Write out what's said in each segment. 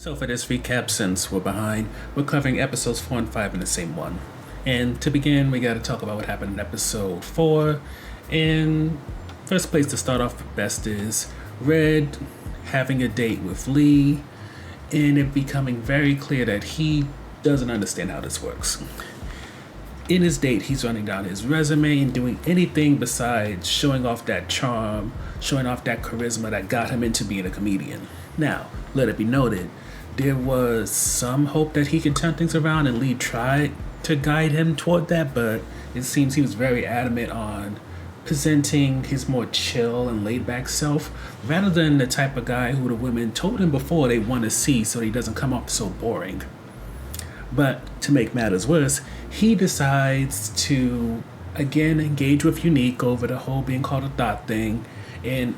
So for this recap, since we're behind, we're covering episodes 4 and 5 in the same one. And to begin, we gotta talk about what happened in episode 4. And first place to start off with best is Red having a date with Lee, and it becoming very clear that he doesn't understand how this works. In his date, he's running down his resume and doing anything besides showing off that charm, showing off that charisma that got him into being a comedian. Now, let it be noted, there was some hope that he could turn things around, and Lee tried to guide him toward that, but it seems he was very adamant on presenting his more chill and laid-back self, rather than the type of guy who the women told him before they want to see so he doesn't come off so boring. But to make matters worse, he decides to again engage with Unique over the whole being called a thought thing, and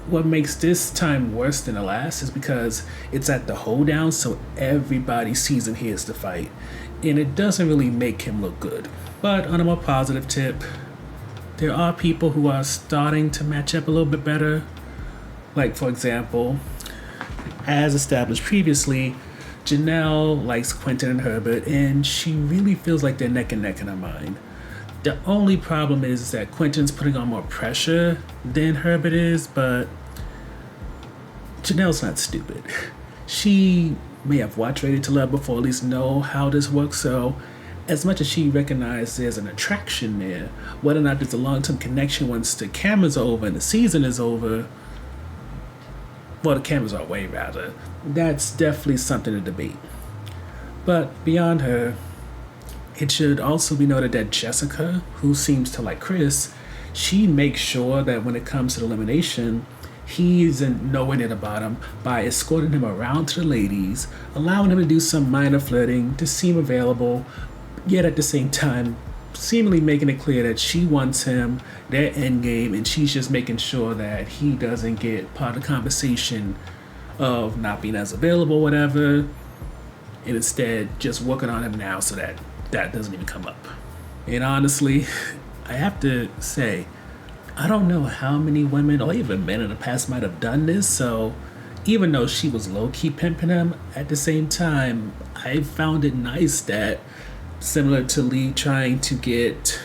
what makes this time worse than the last is because it's at the hoedown, so everybody sees and hears the fight, and it doesn't really make him look good. But on a more positive tip, there are people who are starting to match up a little bit better. Like, for example, as established previously, Janelle likes Quentin and Herbert, and she really feels like they're neck and neck in her mind. The only problem is that Quentin's putting on more pressure than Herbert is, but Janelle's not stupid. She may have watched Ready to Love before, at least know how this works, so as much as she recognizes there's an attraction there, whether or not there's a long-term connection once the cameras are over and the season is over, well, the cameras are away rather, that's definitely something to debate. But beyond her, it should also be noted that Jessica, who seems to like Chris, she makes sure that when it comes to the elimination, he's nowhere near the bottom by escorting him around to the ladies, allowing him to do some minor flirting to seem available, yet at the same time seemingly making it clear that she wants him, their end game, and she's just making sure that he doesn't get part of the conversation of not being as available, whatever, and instead just working on him now so that that doesn't even come up. And honestly, I have to say, I don't know how many women or even men in the past might have done this, so even though she was low-key pimping him, at the same time, I found it nice that, similar to Lee trying to get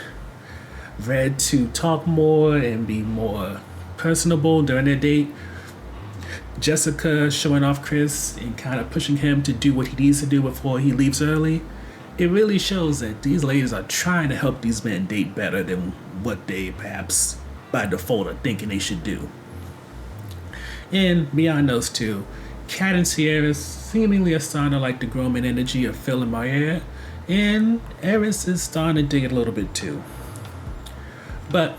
Red to talk more and be more personable during their date, Jessica showing off Chris and kind of pushing him to do what he needs to do before he leaves early, it really shows that these ladies are trying to help these men date better than what they perhaps by default are thinking they should do. And beyond those two, Kat and Sierra seemingly are starting to like the growing energy of Phil and Mariah, and Eris is starting to dig it a little bit too. But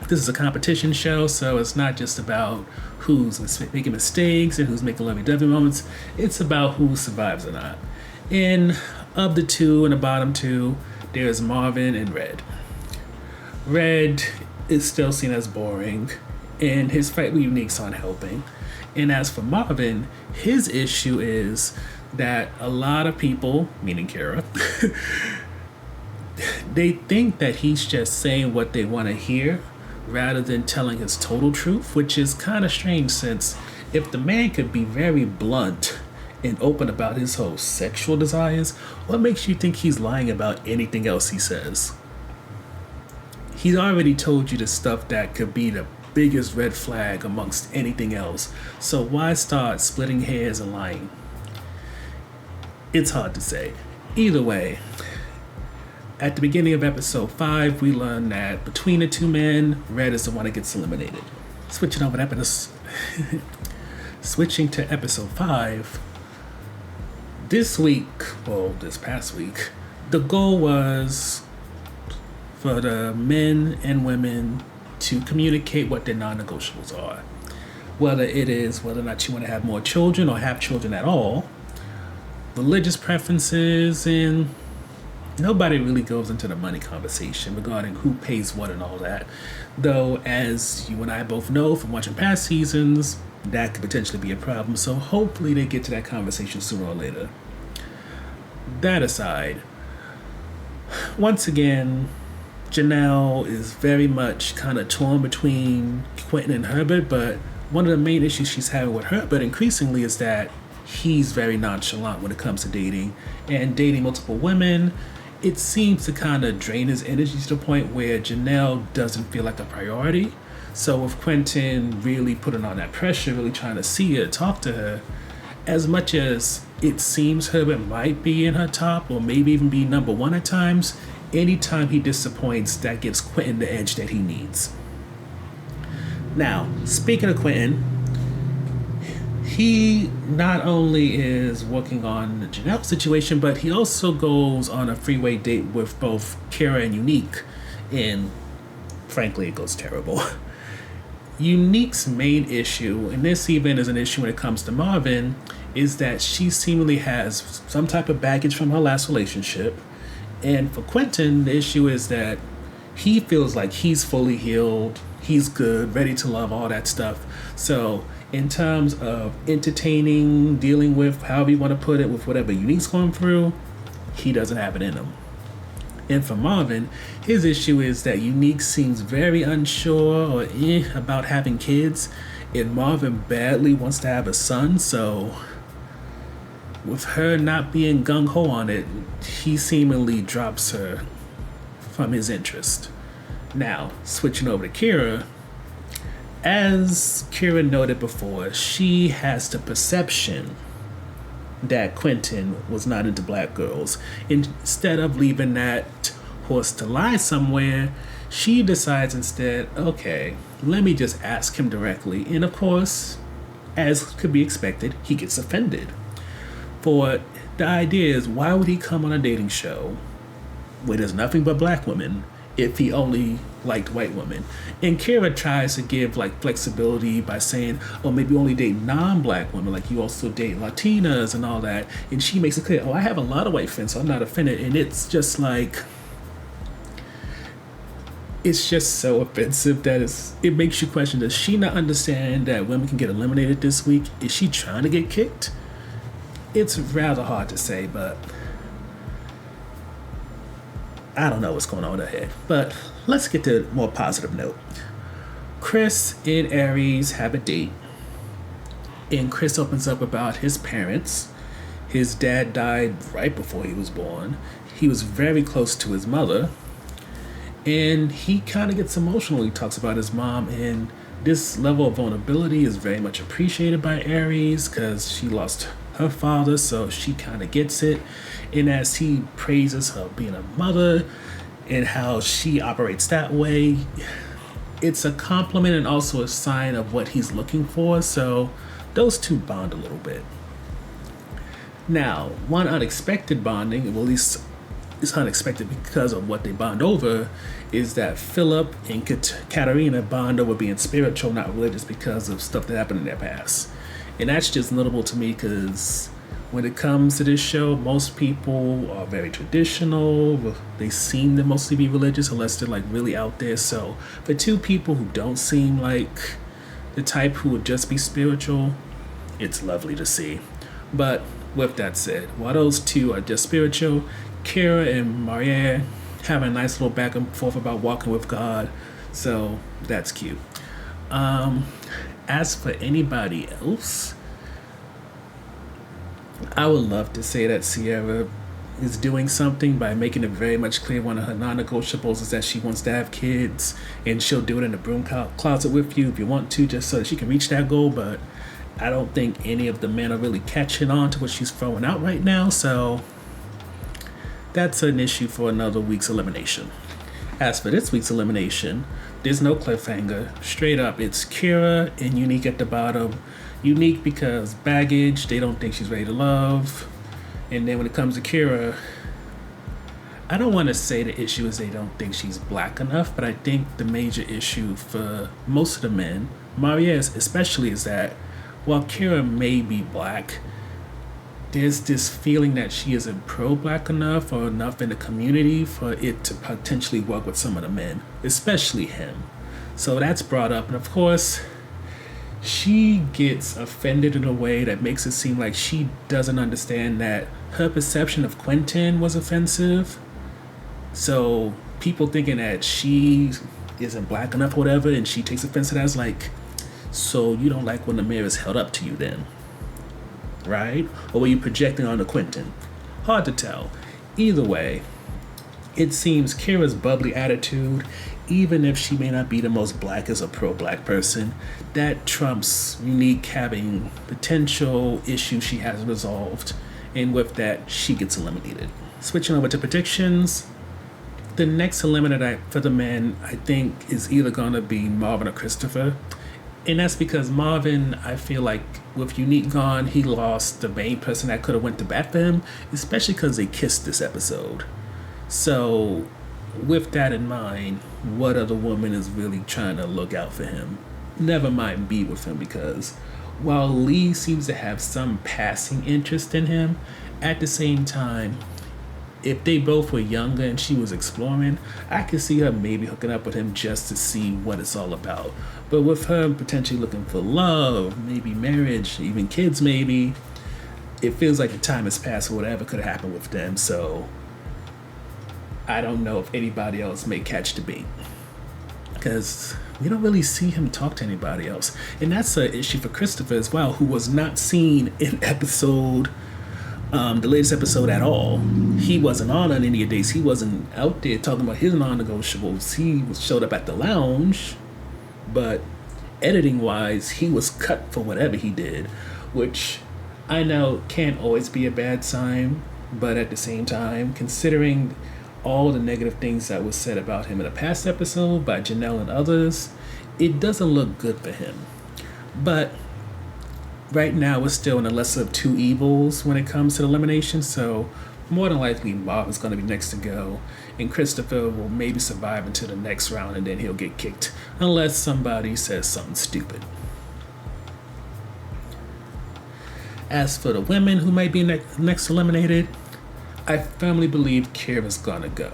this is a competition show, so it's not just about who's making mistakes and who's making lovey-dovey moments. It's about who survives or not. And of the two in the bottom two, there's Marvin and Red. Red is still seen as boring, and his fight with Unique's aren't helping. And as for Marvin, his issue is that a lot of people, meaning Kara, they think that he's just saying what they want to hear rather than telling his total truth, which is kind of strange since if the man could be very blunt and open about his whole sexual desires, what makes you think he's lying about anything else he says? He's already told you the stuff that could be the biggest red flag amongst anything else, so why start splitting hairs and lying? It's hard to say. Either way, at the beginning of episode 5, we learn that between the two men, Red is the one that gets eliminated. Switching to episode 5, this past week, the goal was for the men and women to communicate what their non-negotiables are. Whether or not you want to have more children or have children at all, religious preferences, and nobody really goes into the money conversation regarding who pays what and all that. Though, as you and I both know from watching past seasons, that could potentially be a problem, so hopefully they get to that conversation sooner or later. That aside, once again, Janelle is very much kind of torn between Quentin and Herbert, but one of the main issues she's having with Herbert increasingly is that he's very nonchalant when it comes to dating and dating multiple women. It seems to kind of drain his energy to the point where Janelle doesn't feel like a priority. So with Quentin really putting on that pressure, really trying to see her, talk to her, as much as it seems Herbert might be in her top or maybe even be number one at times, anytime he disappoints, that gives Quentin the edge that he needs. Now, speaking of Quentin, he not only is working on the Janelle situation, but he also goes on a freeway date with both Kira and Unique, and frankly, it goes terrible. Unique's main issue, and this even is an issue when it comes to Marvin, is that she seemingly has some type of baggage from her last relationship. And for Quentin, the issue is that he feels like he's fully healed, he's good, ready to love, all that stuff. So in terms of entertaining, dealing with, however you want to put it, with whatever Unique's going through, he doesn't have it in him. And for Marvin, his issue is that Unique seems very unsure or about having kids, and Marvin badly wants to have a son, so with her not being gung-ho on it, he seemingly drops her from his interest. Now, switching over to Kira, as Kira noted before, she has the perception that Quentin was not into black girls. Instead of leaving that horse to lie somewhere, she decides instead, okay, let me just ask him directly. And of course, as could be expected, he gets offended. For the idea is, why would he come on a dating show where there's nothing but black women if he only liked white women? And Kira tries to give like flexibility by saying, oh, maybe you only date non-black women, like you also date Latinas and all that. And she makes it clear, oh, I have a lot of white friends, so I'm not offended. And it's just like, it's just so offensive that it makes you question, does she not understand that women can get eliminated this week? Is she trying to get kicked? It's rather hard to say, but I don't know what's going on with her head. But let's get to a more positive note. Chris and Aries have a date, and Chris opens up about his parents. His dad died right before he was born. He was very close to his mother, and he kind of gets emotional. He talks about his mom, and this level of vulnerability is very much appreciated by Aries because she lost her father, so she kind of gets it. And as he praises her being a mother and how she operates that way, it's a compliment and also a sign of what he's looking for. So those two bond a little bit. Now, one unexpected bonding, well, at least it's unexpected because of what they bond over, is that Philip and Katerina bond over being spiritual, not religious, because of stuff that happened in their past. And that's just notable to me because when it comes to this show, most people are very traditional. They seem to mostly be religious unless they're like really out there. So for two people who don't seem like the type who would just be spiritual, it's lovely to see. But with that said, while those two are just spiritual, Kira and Maria have a nice little back and forth about walking with God. So that's cute. As for anybody else, I would love to say that Sierra is doing something by making it very much clear one of her non-negotiables is that she wants to have kids, and she'll do it in the broom closet with you if you want to, just so that she can reach that goal. But I don't think any of the men are really catching on to what she's throwing out right now, so that's an issue for another week's elimination. As for this week's elimination, there's no cliffhanger. Straight up, it's Kira and Unique at the bottom. Unique because baggage, they don't think she's ready to love. And then when it comes to Kira, I don't want to say the issue is they don't think she's black enough, but I think the major issue for most of the men, Mariez especially, is that while Kira may be black, there's this feeling that she isn't pro-black enough or enough in the community for it to potentially work with some of the men, especially him. So that's brought up, and of course, she gets offended in a way that makes it seem like she doesn't understand that her perception of Quentin was offensive. So people thinking that she isn't black enough or whatever, and she takes offense to that, is like, so you don't like when the mirror is held up to you then? right? Or were you projecting onto Quentin? Hard to tell. Either way, it seems Kira's bubbly attitude, even if she may not be the most blackest or pro-black person, that trumps Unique having potential issues she hasn't resolved, and with that, she gets eliminated. Switching over to predictions, the next eliminator for the men, I think, is either going to be Marvin or Christopher. And that's because Marvin, I feel like with Unique gone, he lost the main person that could have went to bat for him, especially because they kissed this episode. So with that in mind, what other woman is really trying to look out for him? Never mind be with him, because while Lee seems to have some passing interest in him, at the same time, if they both were younger and she was exploring, I could see her maybe hooking up with him just to see what it's all about. But with her potentially looking for love, maybe marriage, even kids maybe, it feels like the time has passed for whatever could have happened with them. So I don't know if anybody else may catch the bait, because we don't really see him talk to anybody else. And that's an issue for Christopher as well, who was not seen in the latest episode at all. He wasn't on any of days. He wasn't out there talking about his non-negotiables. He showed up at the lounge, but editing wise, he was cut for whatever he did, which I know can't always be a bad sign, but at the same time, considering all the negative things that was said about him in a past episode by Janelle and others, it doesn't look good for him. But right now, we're still in the lesser of two evils when it comes to elimination, so more than likely Bob is going to be next to go, and Christopher will maybe survive until the next round, and then he'll get kicked, unless somebody says something stupid. As for the women who might be next eliminated, I firmly believe Kira's going to go.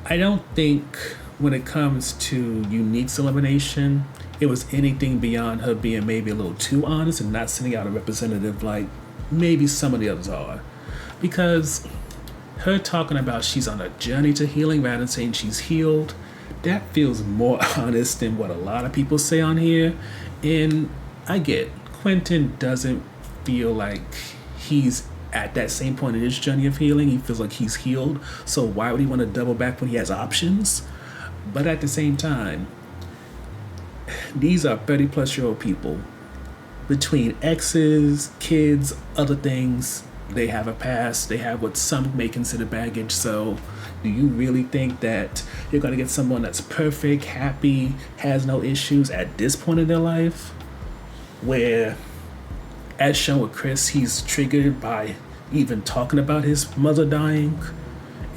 I don't think when it comes to Unique's elimination, it was anything beyond her being maybe a little too honest and not sending out a representative like maybe some of the others are. Because her talking about she's on a journey to healing rather than saying she's healed, that feels more honest than what a lot of people say on here. And I get Quentin doesn't feel like he's at that same point in his journey of healing. He feels like he's healed, so why would he want to double back when he has options? But at the same time, these are 30-plus-year-old people. Between exes, kids, other things, they have a past. They have what some may consider baggage. So do you really think that you're going to get someone that's perfect, happy, has no issues at this point in their life? Where, as shown with Chris, he's triggered by even talking about his mother dying.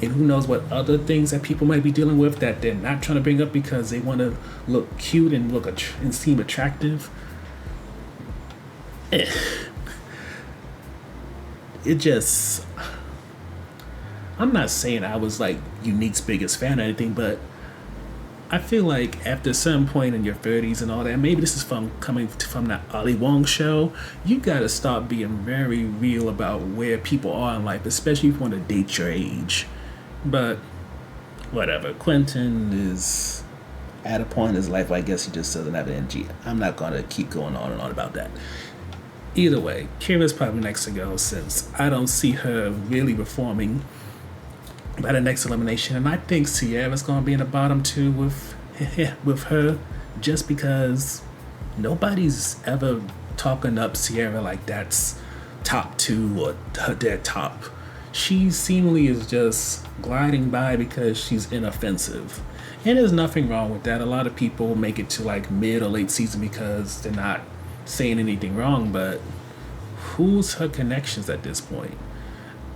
And who knows what other things that people might be dealing with that they're not trying to bring up because they want to look cute and and seem attractive. It just, I'm not saying I was like Unique's biggest fan or anything, but I feel like after some point in your 30s and all that, maybe this is coming from that Ali Wong show, you gotta start being very real about where people are in life, especially if you want to date your age. But whatever, Quentin is at a point in his life where I guess he just doesn't have the energy. I'm not gonna keep going on and on about that. Either way, Kira's probably next to go, since I don't see her really reforming by the next elimination. And I think Sierra's going to be in the bottom two with her, just because nobody's ever talking up Sierra like that's top two or their top. She seemingly is just gliding by because she's inoffensive. And there's nothing wrong with that. A lot of people make it to like mid or late season because they're not saying anything wrong, but who's her connections at this point?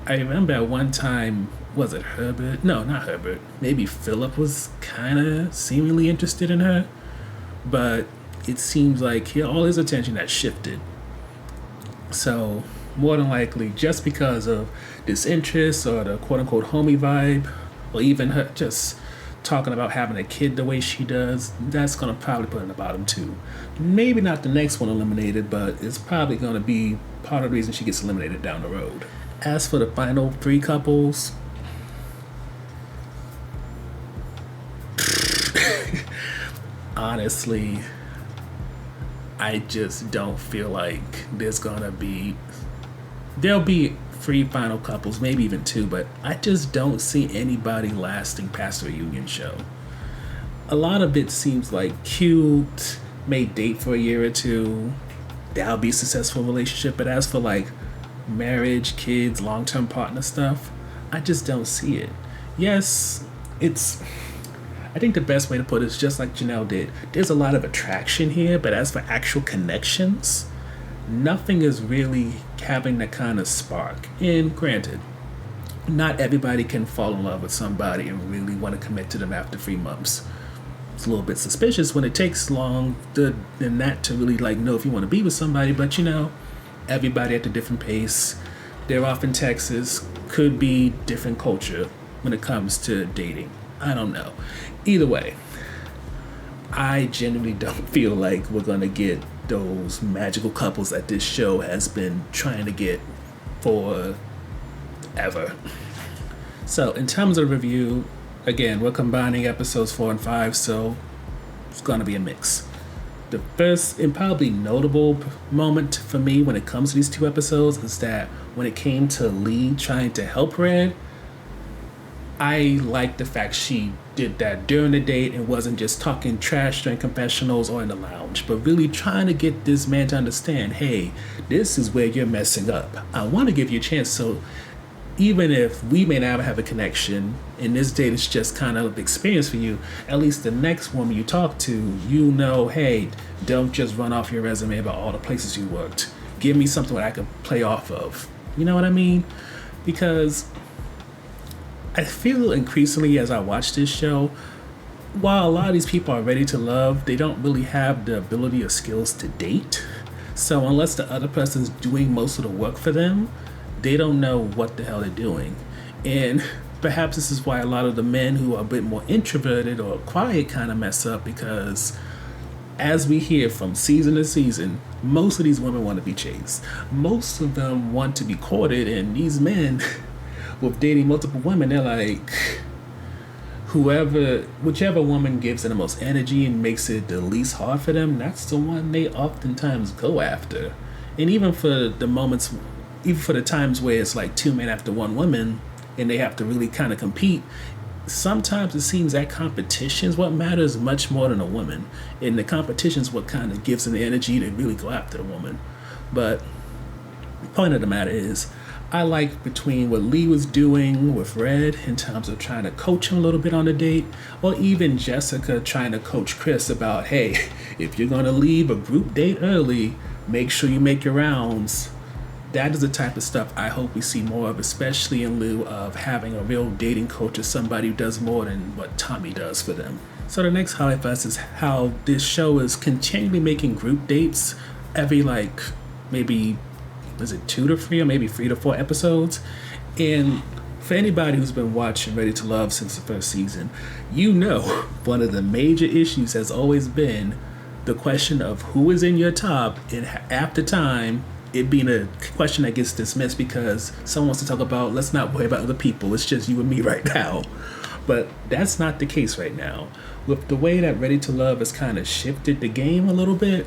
I remember at one time, was it Herbert? No, not Herbert. Maybe Philip was kind of seemingly interested in her, but it seems like all his attention had shifted. So more than likely, just because of disinterest or the quote-unquote homie vibe, or even her just talking about having a kid the way she does, that's going to probably put in the bottom two. Maybe not the next one eliminated, but it's probably going to be part of the reason she gets eliminated down the road. As for the final three couples, honestly, I just don't feel like there'll be 3 final couples, maybe even 2, but I just don't see anybody lasting past the reunion show. A lot of it seems like cute, may date for a year or 2, that'll be a successful relationship, but as for like marriage, kids, long-term partner stuff, I just don't see it. Yes, I think the best way to put it is just like Janelle did. There's a lot of attraction here, but as for actual connections, nothing is really having that kind of spark. And granted, not everybody can fall in love with somebody and really want to commit to them after 3 months. It's a little bit suspicious when it takes long than that to really like know if you want to be with somebody, but everybody at a different pace. They're off in Texas, could be different culture when it comes to dating. I don't know. Either way, I genuinely don't feel like we're going to get those magical couples that this show has been trying to get forever. So, in terms of review, again, we're combining episodes 4 and 5, so it's going to be a mix. The first and probably notable moment for me when it comes to these 2 episodes is that when it came to Lee trying to help Red, I like the fact she did that during the date and wasn't just talking trash during confessionals or in the lounge, but really trying to get this man to understand, hey, this is where you're messing up. I want to give you a chance, so even if we may not have a connection and this date is just kind of an experience for you, at least the next woman you talk to, hey, don't just run off your resume about all the places you worked. Give me something that I can play off of. You know what I mean? Because I feel increasingly as I watch this show, while a lot of these people are ready to love, they don't really have the ability or skills to date. So unless the other person's doing most of the work for them, they don't know what the hell they're doing. And perhaps this is why a lot of the men who are a bit more introverted or quiet kind of mess up, because as we hear from season to season, most of these women want to be chased. Most of them want to be courted, and these men with dating multiple women, they're like, whichever woman gives them the most energy and makes it the least hard for them, that's the one they oftentimes go after. And even for the times where it's like 2 men after 1 woman and they have to really kind of compete, sometimes it seems that competition is what matters much more than a woman. And the competition is what kind of gives them the energy to really go after a woman. But the point of the matter is, I like between what Lee was doing with Red in terms of trying to coach him a little bit on the date, or even Jessica trying to coach Chris about, hey, if you're going to leave a group date early, make sure you make your rounds. That is the type of stuff I hope we see more of, especially in lieu of having a real dating coach or somebody who does more than what Tommy does for them. So the next highlight for us is how this show is continually making group dates every maybe, is it 2 to 3 or maybe 3 to 4 episodes? And for anybody who's been watching Ready to Love since the first season, one of the major issues has always been the question of who is in your top, and after time, it being a question that gets dismissed because someone wants to talk about, let's not worry about other people, it's just you and me right now. But that's not the case right now. With the way that Ready to Love has kind of shifted the game a little bit,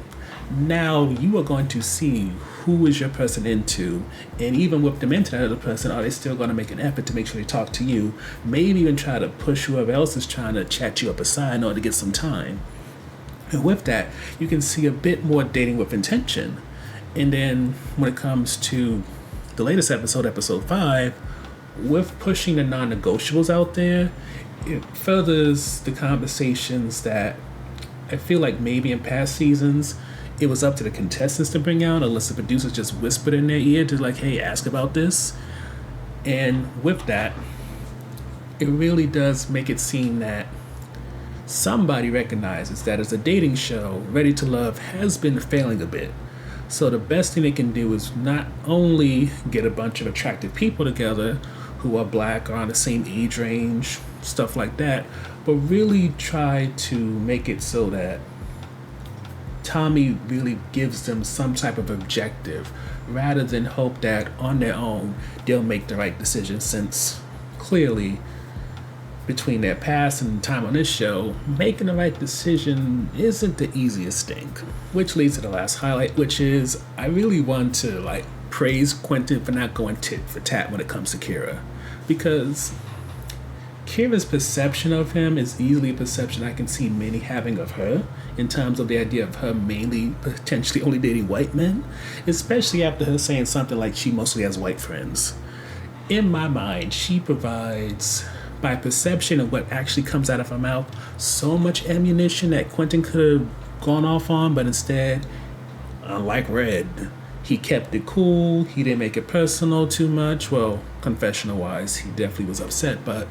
now you are going to see who is your person into, and even with them into that other person, are they still going to make an effort to make sure they talk to you, maybe even try to push whoever else is trying to chat you up aside in order to get some time. And with that, you can see a bit more dating with intention. And then when it comes to the latest episode, episode 5, with pushing the non-negotiables out there, it furthers the conversations that I feel like maybe in past seasons it was up to the contestants to bring out, unless the producers just whispered in their ear to hey, ask about this. And with that, it really does make it seem that somebody recognizes that as a dating show, Ready to Love has been failing a bit. So the best thing they can do is not only get a bunch of attractive people together who are black or on the same age range, stuff like that, but really try to make it so that Tommy really gives them some type of objective rather than hope that on their own they'll make the right decision, since clearly between their past and time on this show, making the right decision isn't the easiest thing. Which leads to the last highlight, which is I really want to praise Quentin for not going tit for tat when it comes to Kira. Because Kira's perception of him is easily a perception I can see many having of her, in terms of the idea of her mainly potentially only dating white men, especially after her saying something like she mostly has white friends. In my mind, she provides, by perception of what actually comes out of her mouth, so much ammunition that Quentin could have gone off on, but instead, unlike Red, he kept it cool, he didn't make it personal too much. Well, confessional wise, he definitely was upset, but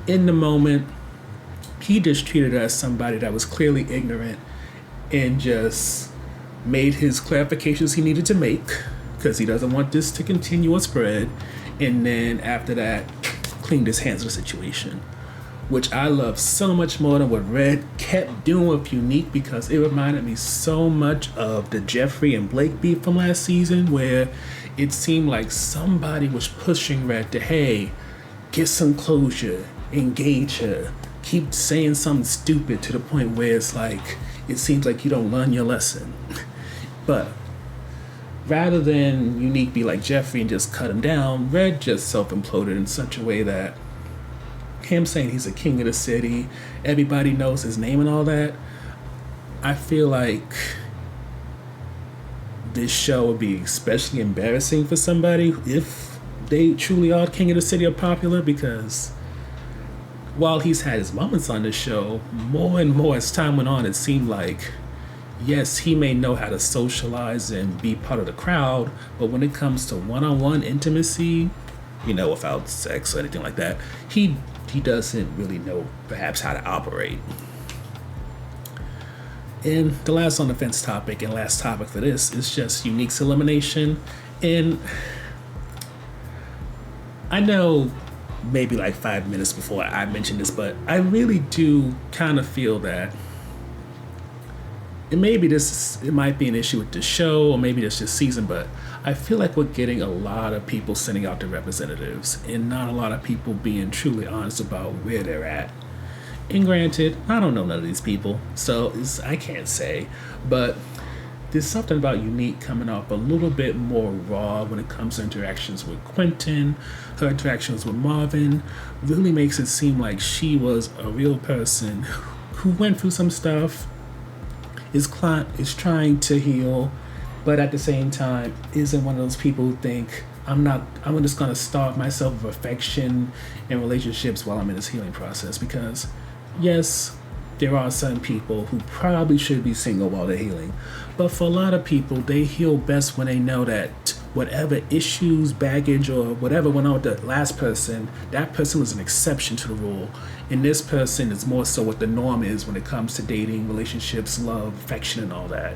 in the moment, he just treated her as somebody that was clearly ignorant and just made his clarifications he needed to make because he doesn't want this to continue or spread. And then after that, cleaned his hands of the situation, which I love so much more than what Red kept doing with Unique, because it reminded me so much of the Jeffrey and Blake beef from last season, where it seemed like somebody was pushing Red to, hey, get some closure, engage her, keep saying something stupid to the point where it's like, it seems like you don't learn your lesson. But rather than Unique be like Jeffrey and just cut him down, Red just self-imploded in such a way that him saying he's a king of the city, everybody knows his name and all that, I feel like this show would be especially embarrassing for somebody if they truly are king of the city or popular, because while he's had his moments on the show, more and more as time went on, it seemed like, yes, he may know how to socialize and be part of the crowd, but when it comes to one-on-one intimacy, without sex or anything like that, he doesn't really know perhaps how to operate. And the last on the fence topic and last topic for this is just Unique's elimination. And I know maybe 5 minutes before I mentioned this, but I really do kind of feel that it might be an issue with the show, or maybe it's just season, but I feel like we're getting a lot of people sending out their representatives and not a lot of people being truly honest about where they're at. And granted, I don't know none of these people, so I can't say, but there's something about Unique coming off a little bit more raw when it comes to interactions with Quentin. Her interactions with Marvin really makes it seem like she was a real person who went through some stuff, is trying to heal, but at the same time isn't one of those people who think, I'm just going to starve myself of affection and relationships while I'm in this healing process. Because yes, there are some people who probably should be single while they're healing, but for a lot of people, they heal best when they know that whatever issues, baggage, or whatever went on with the last person, that person was an exception to the rule, and this person is more so what the norm is when it comes to dating, relationships, love, affection, and all that.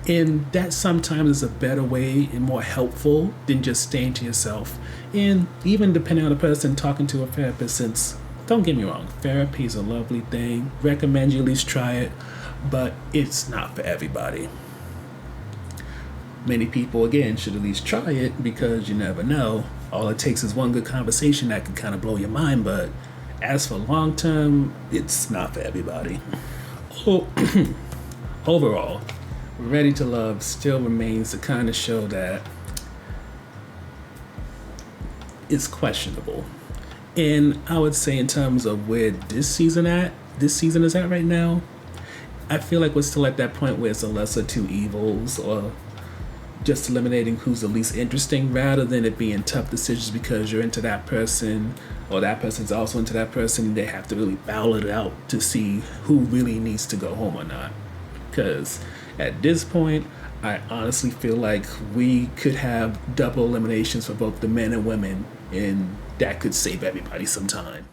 And that sometimes is a better way and more helpful than just staying to yourself. And even depending on the person, talking to a therapist, since, don't get me wrong, therapy is a lovely thing. Recommend you at least try it, but it's not for everybody. Many people, again, should at least try it, because you never know. All it takes is one good conversation that can kind of blow your mind, but as for long term, it's not for everybody. Overall, Ready to Love still remains the kind of show that is questionable. And I would say, in terms of where this season is at right now, I feel like we're still at that point where it's the lesser two evils, or just eliminating who's the least interesting, rather than it being tough decisions because you're into that person or that person's also into that person, and they have to really battle it out to see who really needs to go home or not. Because at this point, I honestly feel like we could have double eliminations for both the men and women, and that could save everybody some time.